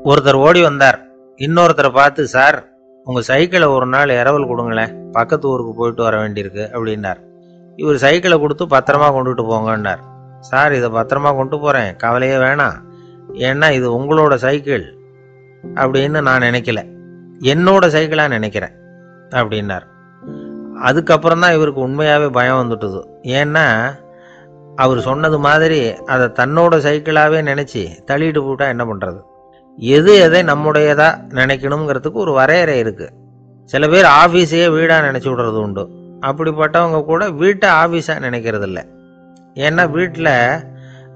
ஒருத்தர் ஓடி வந்தார். இன்னொருத்தரை பார்த்து, சார் உங்கள் சைக்கிளை ஒரு நாள் இரவல் கொடுங்களேன், பக்கத்து ஊருக்கு போயிட்டு வர வேண்டியிருக்கு அப்படின்னார். இவர் சைக்கிளை கொடுத்து பத்திரமா கொண்டுட்டு போங்கன்னார். சார் இதை பத்திரமா கொண்டு போகிறேன், கவலையே வேணாம், ஏன்னா இது உங்களோட சைக்கிள் அப்படின்னு நான் நினைக்கல, என்னோட சைக்கிளாக நினைக்கிறேன் அப்படின்னார். அதுக்கப்புறம் தான் இவருக்கு உண்மையாகவே பயம் வந்துட்டுது. ஏன்னா அவர் சொன்னது மாதிரி அதை தன்னோட சைக்கிளாகவே நினச்சி தள்ளிட்டு போட்டால் என்ன பண்ணுறது? எது எதை நம்முடையதா நினைக்கணுங்கிறதுக்கு ஒரு வரையறை இருக்குது. சில பேர் ஆஃபீஸையே வீடாக நினச்சி விடுறது உண்டு. அப்படிப்பட்டவங்க கூட வீட்டை ஆஃபீஸாக நினைக்கிறது இல்லை. ஏன்னா வீட்டில்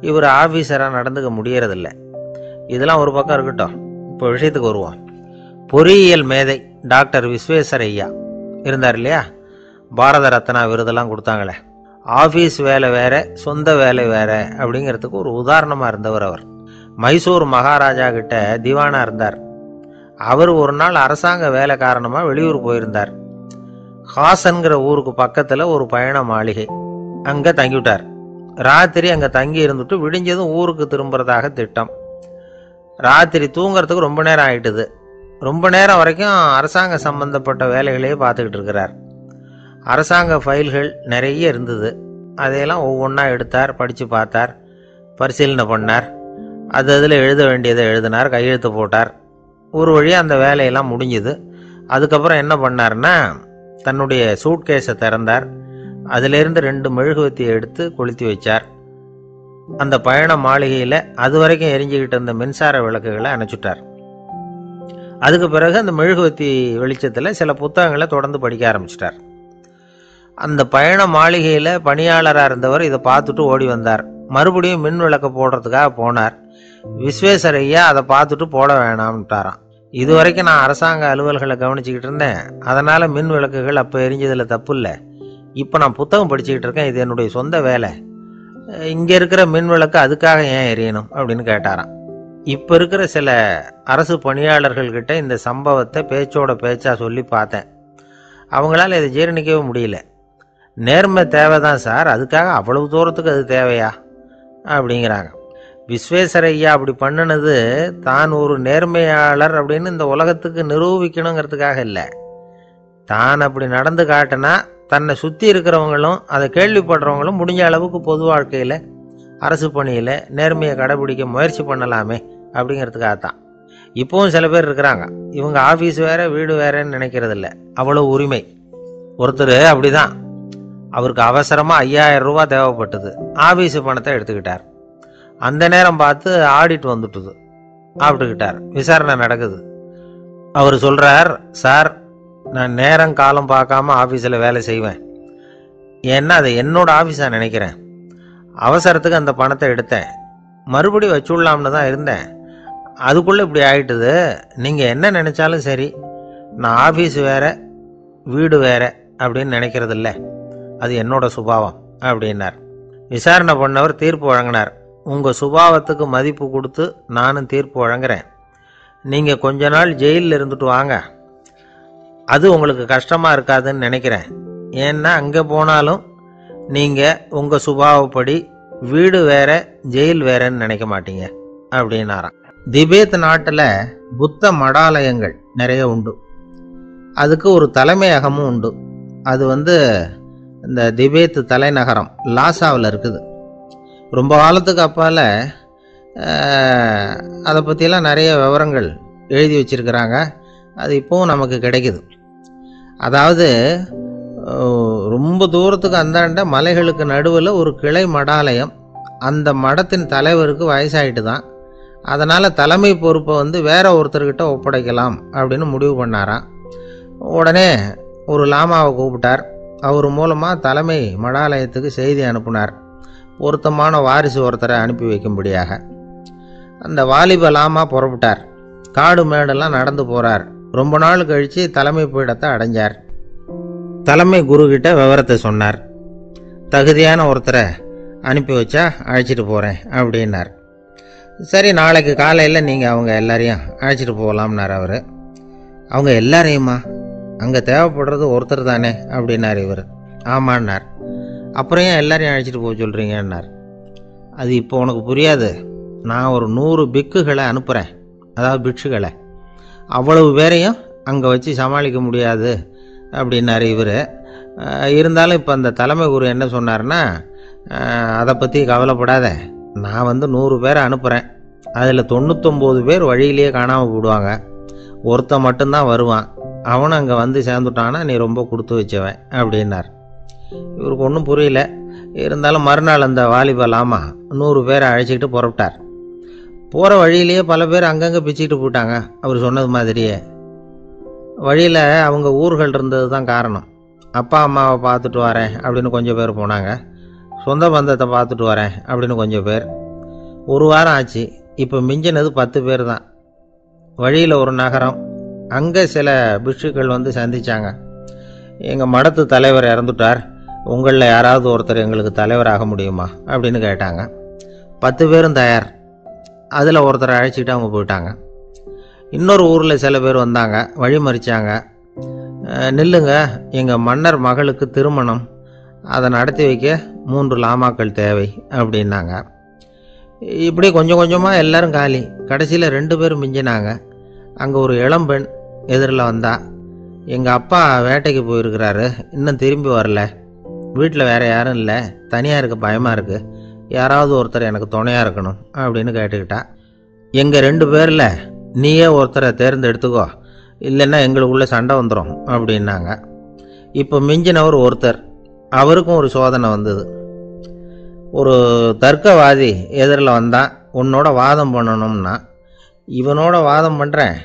இவர் ஆஃபீஸராக நடந்துக்க முடியறதில்ல. இதெல்லாம் ஒரு பக்கம் இருக்கட்டும், இப்போ விஷயத்துக்கு வருவோம். பொறியியல் மேதை டாக்டர் விஸ்வேஸ்வரய்யா இருந்தார் இல்லையா, பாரத ரத்னா விருதெல்லாம் கொடுத்தாங்களே. ஆஃபீஸ் வேலை வேற, சொந்த வேலை வேற அப்படிங்கிறதுக்கு ஒரு உதாரணமாக இருந்தவர் அவர். மைசூர் மகாராஜா கிட்ட திவானா இருந்தார். அவர் ஒரு நாள் அரசாங்க வேலை காரணமாக வெளியூர் போயிருந்தார். ஹாசன்கிற ஊருக்கு பக்கத்தில் ஒரு பயண மாளிகை, அங்கே தங்கிவிட்டார். ராத்திரி அங்கே தங்கி இருந்துட்டு விடிஞ்சதும் ஊருக்கு திரும்புறதாக திட்டம். ராத்திரி தூங்கிறதுக்கு ரொம்ப நேரம் ஆயிட்டுது. ரொம்ப நேரம் வரைக்கும் அரசாங்க சம்பந்தப்பட்ட வேலைகளையே பார்த்துக்கிட்டு இருக்கிறார். அரசாங்க ஃபைல்கள் நிறைய இருந்தது. அதையெல்லாம் ஒவ்வொன்றா எடுத்தார், படித்து பார்த்தார், பரிசீலனை பண்ணார். அதில் எழுத வேண்டியதை எழுதினார், கையெழுத்து போட்டார். ஒரு வழியாக அந்த வேலையெல்லாம் முடிஞ்சுது. அதுக்கப்புறம் என்ன பண்ணார்னா, தன்னுடைய சூட்கேஸை திறந்தார். அதிலிருந்து 2 மெழுகுவத்தியை எடுத்து கொளுத்தி வச்சார். அந்த பயண மாளிகையில் அது வரைக்கும் எரிஞ்சுக்கிட்டு இருந்த மின்சார விளக்குகளை அணைச்சுட்டார். அதுக்கு பிறகு அந்த மெழுகுவத்தி வெளிச்சத்தில் சில புத்தகங்களை தொடர்ந்து படிக்க ஆரம்பிச்சிட்டார். அந்த பயண மாளிகையில் பணியாளராக இருந்தவர் இதை பார்த்துட்டு ஓடி வந்தார். மறுபடியும் மின் விளக்கை போடுறதுக்காக போனார். விஸ்வேஸ்வரய்யா அதை பார்த்துட்டு போட வேணாம்ட்டாராம். இது வரைக்கும் நான் அரசாங்க அலுவல்களை கவனிச்சுக்கிட்டு இருந்தேன், அதனால் மின் விளக்குகள் அப்போ எரிஞ்சதில் தப்பு இல்லை. இப்போ நான் புத்தகம் படிச்சுக்கிட்டு இருக்கேன், இது என்னுடைய சொந்த வேலை, இங்கே இருக்கிற மின் விளக்கு அதுக்காக ஏன் எரியணும் அப்படின்னு கேட்டாராம். இப்போ இருக்கிற சில அரசு பணியாளர்கள்கிட்ட இந்த சம்பவத்தை பேச்சோட பேச்சா சொல்லி பார்த்தேன். அவங்களால இதை ஜீரணிக்கவே முடியல. நேர்மை தேவைதான் சார், அதுக்காக அவ்வளவு தூரத்துக்கு அது தேவையா அப்படிங்கிறாங்க. விஸ்வேஸ்வரய்யா அப்படி பண்ணினது தான் ஒரு நேர்மையாளர் அப்படின்னு இந்த உலகத்துக்கு நிரூபிக்கணுங்கிறதுக்காக இல்லை. தான் அப்படி நடந்து காட்டினா தன்னை சுற்றி இருக்கிறவங்களும் அதை கேள்விப்படுறவங்களும் முடிஞ்ச அளவுக்கு பொது வாழ்க்கையில், அரசு பணியில் நேர்மையை கடைபிடிக்க முயற்சி பண்ணலாமே அப்படிங்கிறதுக்காகத்தான். இப்போவும் சில பேர் இருக்கிறாங்க, இவங்க ஆஃபீஸ் வேற வீடு வேறன்னு நினைக்கிறது இல்லை, அவ்வளோ உரிமை. ஒருத்தர் அப்படிதான், அவருக்கு அவசரமாக 5000 ரூபா தேவைப்பட்டது. ஆஃபீஸு பணத்தை எடுத்துக்கிட்டார். அந்த நேரம் பார்த்து ஆடிட் வந்துட்டுது, ஆப்பிட்டுக்கிட்டார். விசாரணை நடக்குது. அவர் சொல்கிறார், சார் நான் நேரம் காலம் பார்க்காம ஆஃபீஸில் வேலை செய்வேன், ஏன்னா அதை என்னோட ஆஃபீஸாக நினைக்கிறேன். அவசரத்துக்கு அந்த பணத்தை எடுத்தேன், மறுபடியும் வச்சுடலாம்னு தான் இருந்தேன், அதுக்குள்ளே இப்படி ஆகிட்டுது. நீங்கள் என்ன நினச்சாலும் சரி, நான் ஆஃபீஸ் வேறு வீடு வேறு அப்படின்னு நினைக்கிறது இல்லை, அது என்னோட சுபாவம் அப்படின்னார். விசாரணை பண்ணவர் தீர்ப்பு வழங்கினார். உங்கள் சுபாவத்துக்கு மதிப்பு கொடுத்து நானும் தீர்ப்பு வழங்குறேன். நீங்கள் கொஞ்ச நாள் ஜெயிலில் இருந்துட்டு வாங்க, அது உங்களுக்கு கஷ்டமாக இருக்காதுன்னு நினைக்கிறேன். ஏன்னா அங்கே போனாலும் நீங்கள் உங்கள் சுபாவப்படி வீடு வேற ஜெயில் வேறன்னு நினைக்க மாட்டீங்க அப்படின்னாராம். திபேத் நாட்டில் புத்த மடாலயங்கள் நிறைய உண்டு. அதுக்கு ஒரு தலைமையகமும் உண்டு. அது இந்த திபேத் தலைநகரம் லாசாவில் இருக்குது. ரொம்ப காலத்துக்கு அப்பால் அதை பற்றியெல்லாம் நிறைய விவரங்கள் எழுதி வச்சிருக்கிறாங்க. அது இப்போவும் நமக்கு கிடைக்குது. அதாவது ரொம்ப தூரத்துக்கு அந்தாண்ட மலைகளுக்கு நடுவில் ஒரு கிளை மடாலயம். அந்த மடத்தின் தலைவருக்கு வயசாகிட்டு தான், அதனால் தலைமை பொறுப்பை வேற ஒருத்தர்கிட்ட ஒப்படைக்கலாம் அப்படின்னு முடிவு பண்ணாராம். உடனே ஒரு லாமாவை கூப்பிட்டார். அவர் மூலமாக தலைமை மடாலயத்துக்கு செய்தி அனுப்புனார், பொருத்தமான வாரிசு ஒருத்தரை அனுப்பி வைக்கும்படியாக. அந்த வாலிப லாமா புறப்பட்டார். காடு மேடெல்லாம் நடந்து போகிறார். ரொம்ப நாள் கழித்து தலைமை பீடத்தை அடைஞ்சார். தலைமை குருக்கிட்ட விவரத்தை சொன்னார். தகுதியான ஒருத்தரை அனுப்பி வச்சா அழைச்சிட்டு போகிறேன் அப்படின்னார். சரி, நாளைக்கு காலையில் நீங்கள் அவங்க எல்லாரையும் அழைச்சிட்டு போகலாம்னார் அவர். அவங்க எல்லாரையுமா? அங்கே தேவைப்படுறது ஒருத்தர் தானே அப்படின்னார் இவர். ஆமான்னார். அப்புறம் ஏன் எல்லாரையும் அழைச்சிட்டு போக சொல்கிறீங்கன்னார். அது இப்போ உனக்கு புரியாது, நான் ஒரு 100 பிக்குகளை அனுப்புகிறேன், அதாவது பிட்சுகளை. அவ்வளவு பேரையும் அங்கே வச்சு சமாளிக்க முடியாது அப்படின்னாரு இவர். இருந்தாலும் இப்போ அந்த தலைமை குரு என்ன சொன்னார்னா, அதை பற்றி கவலைப்படாத, நான் 100 பேரை அனுப்புகிறேன். அதில் 99 பேர் வழியிலேயே காணாமல் போடுவாங்க, ஒருத்தன் மட்டும்தான் வருவான். அவனும் அங்கே வந்து சேர்ந்துட்டான்னா நீ ரொம்ப கொடுத்து வச்சவன் அப்படின்னார். இவருக்கு ஒன்றும் புரியல. இருந்தாலும் மறுநாள் அந்த வாலிப லாமா 100 பேரை அழைச்சிக்கிட்டு புறப்பட்டார். போகிற வழியிலேயே பல பேர் அங்கங்கே பிச்சுக்கிட்டு போயிட்டாங்க. அவர் சொன்னது மாதிரியே வழியில் அவங்க ஊர்கள் இருந்தது தான் காரணம். அப்பா அம்மாவை பார்த்துட்டு வரேன் அப்படின்னு கொஞ்சம் பேர் போனாங்க. சொந்த பந்தத்தை பார்த்துட்டு வரேன் அப்படின்னு கொஞ்சம் பேர். ஒரு வாரம் ஆச்சு. இப்போ மிஞ்சினது 10 பேர் தான். வழியில் ஒரு நகரம். அங்கே சில பிட்சுக்கள் வந்து சந்தித்தாங்க. எங்கள் மடத்து தலைவர் இறந்துட்டார், உங்களில் யாராவது ஒருத்தர் எங்களுக்கு தலைவராக முடியுமா அப்படின்னு கேட்டாங்க. 10 பேரும் தயார். அதில் ஒருத்தரை அழைச்சிக்கிட்டு அவங்க போயிட்டாங்க. இன்னொரு ஊரில் சில பேர் வந்தாங்க, வழி மறிச்சாங்க. நில்லுங்க, எங்கள் மன்னர் மகளுக்கு திருமணம், அதை நடத்தி வைக்க 3 லாமாக்கள் தேவை அப்படின்னாங்க. இப்படி கொஞ்சம் கொஞ்சமாக எல்லோரும் காலி. கடைசியில் 2 பேரும் மிஞ்சினாங்க. அங்கே ஒரு இளம்பெண் எதிரில் வந்தா. எங்கள் அப்பா வேட்டைக்கு போயிருக்கிறாரு, இன்னும் திரும்பி வரல, வீட்டில் வேறு யாரும் இல்லை, தனியாக இருக்க பயமாக இருக்குது, யாராவது ஒருத்தர் எனக்கு துணையாக இருக்கணும் அப்படின்னு கேட்டுக்கிட்டா. எங்கள் 2 பேரில் நீயே ஒருத்தரை தேர்ந்தெடுத்துக்கோ, இல்லைன்னா எங்களுக்குள்ளே சண்டை வந்துடும் அப்படின்னாங்க. இப்போ மிஞ்சினவர் ஒருத்தர். அவருக்கும் ஒரு சோதனை வந்தது. ஒரு தர்க்கவாதி எதிரில் வந்தான். உன்னோட வாதம் பண்ணணும்னா. இவனோட வாதம் பண்ணுறேன்,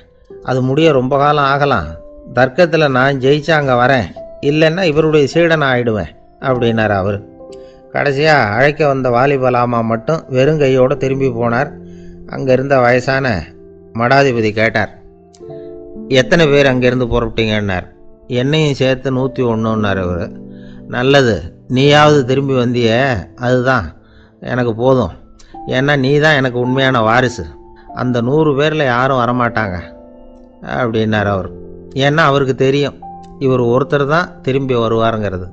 அது முடிய ரொம்ப காலம் ஆகலாம், தர்க்கத்தில் நான் ஜெயிச்சா அங்கே வரேன், இல்லைன்னா இவருடைய சீடனை ஆயிடுவேன் அப்படின்னார் அவர். கடைசியாக அழைக்க வந்த வாலிபலாமா மட்டும் வெறுங்கையோடு திரும்பி போனார். அங்கே இருந்த வயசான மடாதிபதி கேட்டார், எத்தனை பேர் அங்கேருந்து புறப்பட்டீங்கன்னார். என்னையும் சேர்த்து 101ன்னார் அவர். நல்லது, நீயாவது திரும்பி வந்தியே, அதுதான் எனக்கு போதும். ஏன்னா நீ தான் எனக்கு உண்மையான வாரிசு. அந்த 100 பேரில் யாரும் வரமாட்டாங்க அப்படின்னார் அவர். ஏன்னா அவருக்கு தெரியும் இவர் ஒருத்தர் தான் திரும்பி வருவாருங்கிறது.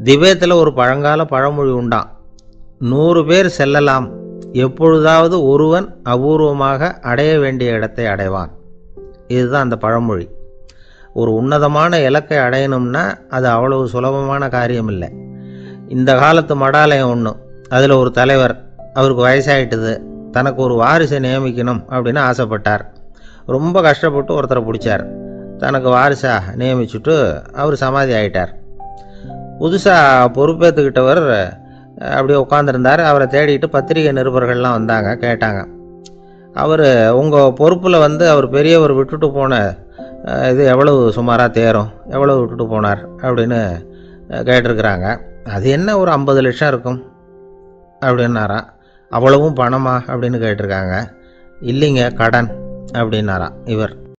திபேத்தில் ஒரு பழங்கால பழமொழி உண்டாம், 100 பேர் செல்லலாம், எப்பொழுதாவது ஒருவன் அபூர்வமாக அடைய வேண்டிய இடத்தை அடைவான். இதுதான் அந்த பழமொழி. ஒரு உன்னதமான இலக்கை அடையணும்னா அது அவ்வளவு சுலபமான காரியம் இல்லை. இந்த காலத்து மடாலயம் ஒன்று, அதில் ஒரு தலைவர், அவருக்கு வயசாகிட்டுது, தனக்கு ஒரு வாரிசை நியமிக்கணும் அப்படின்னு ஆசைப்பட்டார். ரொம்ப கஷ்டப்பட்டு ஒருத்தரை பிடிச்சார். தனக்கு வாரிசாக நியமிச்சுட்டு அவர் சமாதி ஆகிட்டார். புதுசாக பொறுப்பேற்றுக்கிட்டவர் அப்படியே உட்காந்துருந்தார். அவரை தேடிட்டு பத்திரிகை நிருபர்கள்லாம் வந்தாங்க, கேட்டாங்க. அவர் உங்கள் பொறுப்பில் அவர் பெரியவர் விட்டுட்டு போன இது எவ்வளவு சுமாராக தேரும், எவ்வளவு விட்டுட்டு போனார் அப்படின்னு கேட்டிருக்கிறாங்க. அது என்ன ஒரு 50 லட்சம் இருக்கும் அப்படின்னாராம். அவ்வளவும் பணமா அப்படின்னு கேட்டிருக்காங்க. இல்லைங்க, கடன் அப்படின்னாராம் இவர்.